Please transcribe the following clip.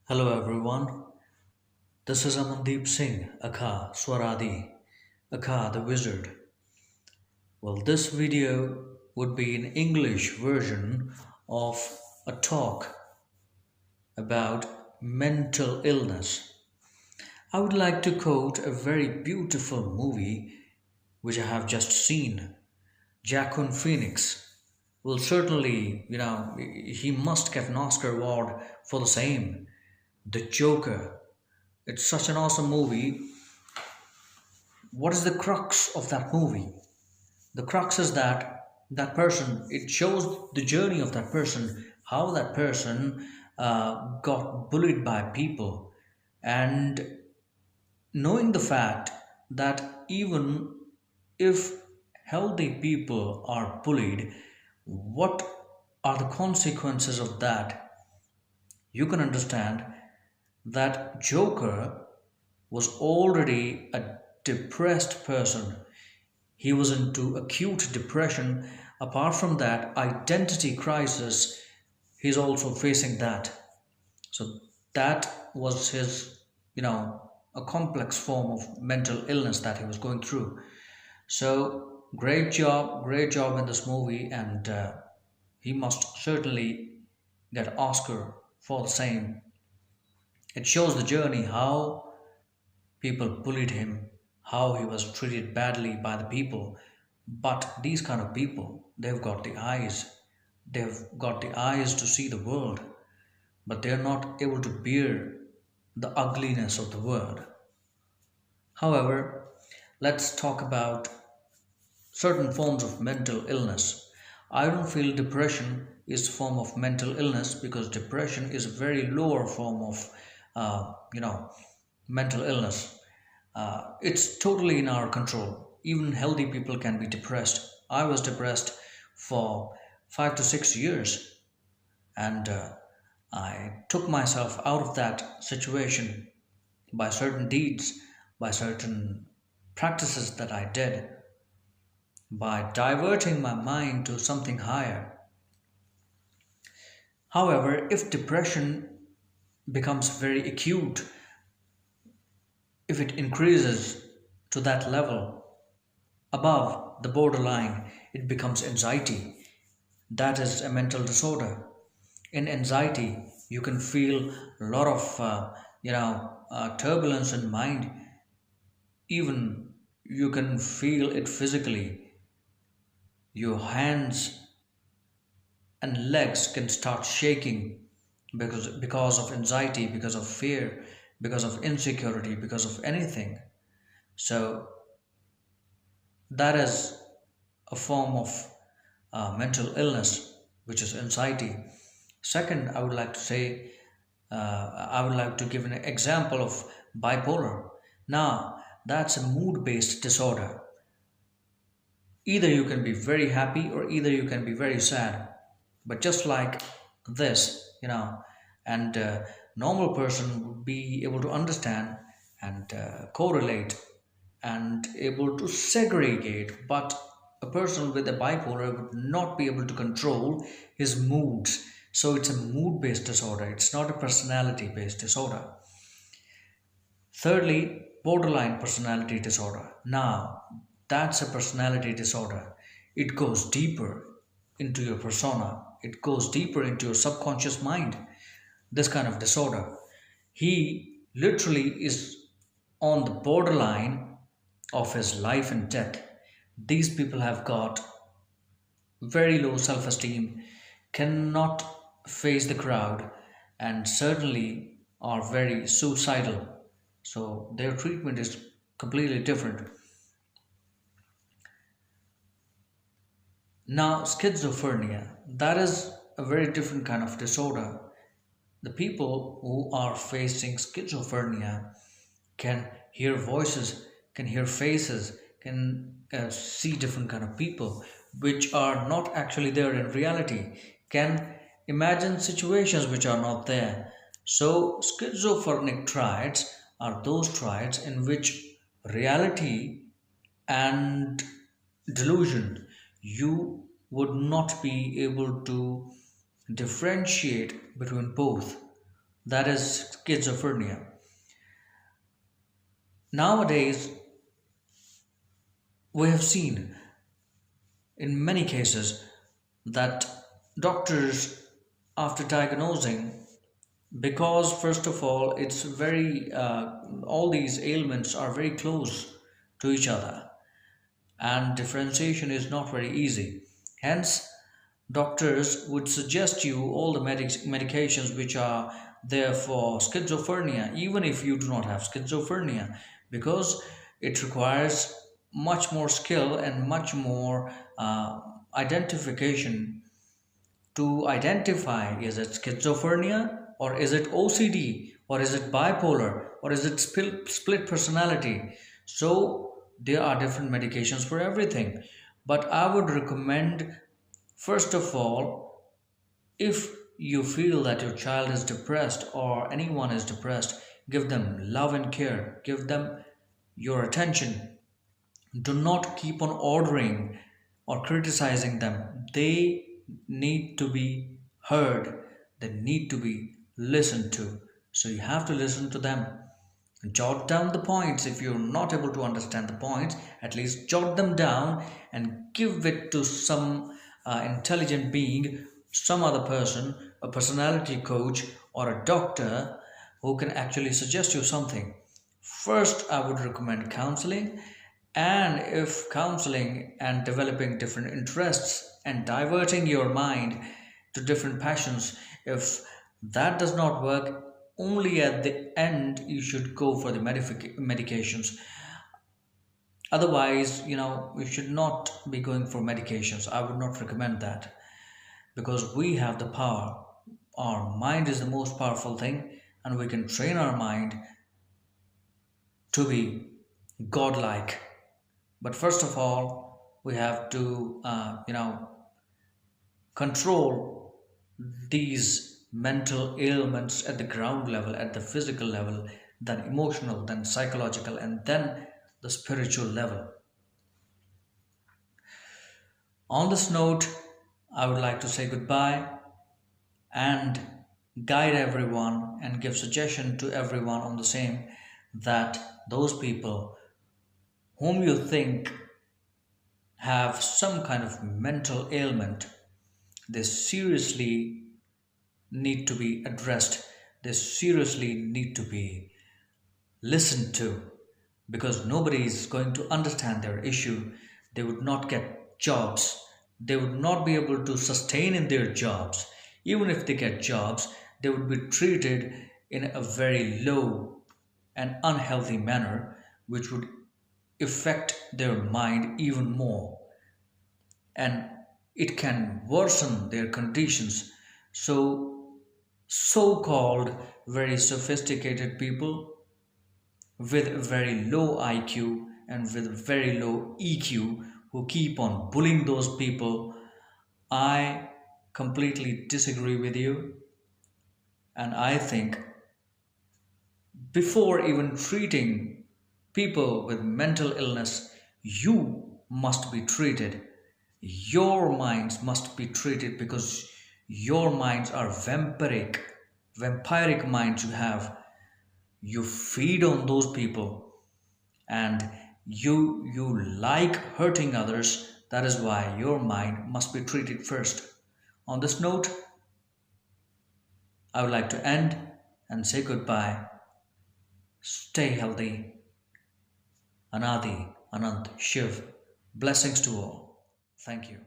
Hello everyone, this is Amandeep Singh, aka Swaradi, aka the Wizard. Well, this video would be an English version of a talk about mental illness. I would like to quote a very beautiful movie which I have just seen. Joaquin Phoenix will certainly, he must get an Oscar award for the same. The Joker. It's such an awesome movie. What is the crux of that movie? The crux is that person, it shows the journey of that person, how that person got bullied by people, and knowing the fact that even if healthy people are bullied, what are the consequences of that? You can understand that Joker was already a depressed person. He was into acute depression. Apart from that, identity crisis, he's also facing that. So that was his, a complex form of mental illness that he was going through. So great job in this movie, and he must certainly get Oscar for the same. It shows the journey how people bullied him, how he was treated badly by the people. But these kind of people, they've got the eyes. They've got the eyes to see the world, but they're not able to bear the ugliness of the world. However, let's talk about certain forms of mental illness. I don't feel depression is a form of mental illness because depression is a very lower form of, mental illness. It's totally in our control. Even healthy people can be depressed. I was depressed for 5 to 6 years, and I took myself out of that situation by certain deeds, by certain practices that I did, by diverting my mind to something higher. However, if depression becomes very acute, if it increases to that level above the borderline, it becomes anxiety. That is a mental disorder. In anxiety, you can feel a lot of turbulence in mind. Even you can feel it physically. Your hands and legs can start shaking because of anxiety, because of fear, because of insecurity, because of anything. So that is a form of mental illness, which is anxiety. Second, I would like to say, I would like to give an example of bipolar. Now, that's a mood based disorder. Either you can be very happy or either you can be very sad. But just like this, and normal person would be able to understand and correlate and able to segregate, but a person with a bipolar would not be able to control his moods. So it's a mood based disorder, it's not a personality based disorder. Thirdly, borderline personality disorder. Now, that's a personality disorder. It goes deeper into your persona, it goes deeper into your subconscious mind. This kind of disorder, he literally is on the borderline of his life and death. These people have got very low self esteem, cannot face the crowd, and certainly are very suicidal. So their treatment is completely different. Now, schizophrenia, that is a very different kind of disorder. The people who are facing schizophrenia can hear voices, can hear faces, can see different kind of people which are not actually there in reality, can imagine situations which are not there. So schizophrenic triads are those triads in which reality and delusion, you would not be able to differentiate between both. that is schizophrenia. Nowadays, we have seen in many cases that doctors, after diagnosing, because first of all it's very all these ailments are very close to each other, and differentiation is not very easy. Hence, doctors would suggest you all the medications which are there for schizophrenia, even if you do not have schizophrenia, because it requires much more skill and much more identification to identify, is it schizophrenia or is it OCD or is it bipolar or is it split personality. So there are different medications for everything. But I would recommend, first of all, if you feel that your child is depressed or anyone is depressed, give them love and care, give them your attention. Do not keep on ordering or criticizing them. They need to be heard, they need to be listened to. So you have to listen to them. Jot down the points. If you're not able to understand the points, at least jot them down and give it to some intelligent being, some other person, a personality coach, or a doctor who can actually suggest you something. First, I would recommend counseling, and if counseling and developing different interests and diverting your mind to different passions, if that does not work, only at the end you should go for the medications. Otherwise, you should not be going for medications. I would not recommend that, because we have the power. Our mind is the most powerful thing, and we can train our mind to be godlike. But first of all, we have to, control these mental ailments at the ground level, at the physical level, then emotional, then psychological, and then the spiritual level. On this note, I would like to say goodbye and guide everyone and give suggestion to everyone on the same, that those people whom you think have some kind of mental ailment, they seriously need to be addressed. They seriously need to be listened to, because nobody is going to understand their issue. They would not get jobs. They would not be able to sustain in their jobs. Even if they get jobs, they would be treated in a very low and unhealthy manner, which would affect their mind even more, and it can worsen their conditions. So called very sophisticated people with very low IQ and with very low EQ who keep on bullying those people, I completely disagree with you. And I think before even treating people with mental illness, you must be treated. Your minds must be treated, because your minds are vampiric minds you have. You feed on those people, and you like hurting others. That is why your mind must be treated first. On this note, I would like to end and say goodbye. Stay healthy. Anadi, Anant, Shiv. Blessings to all. Thank you.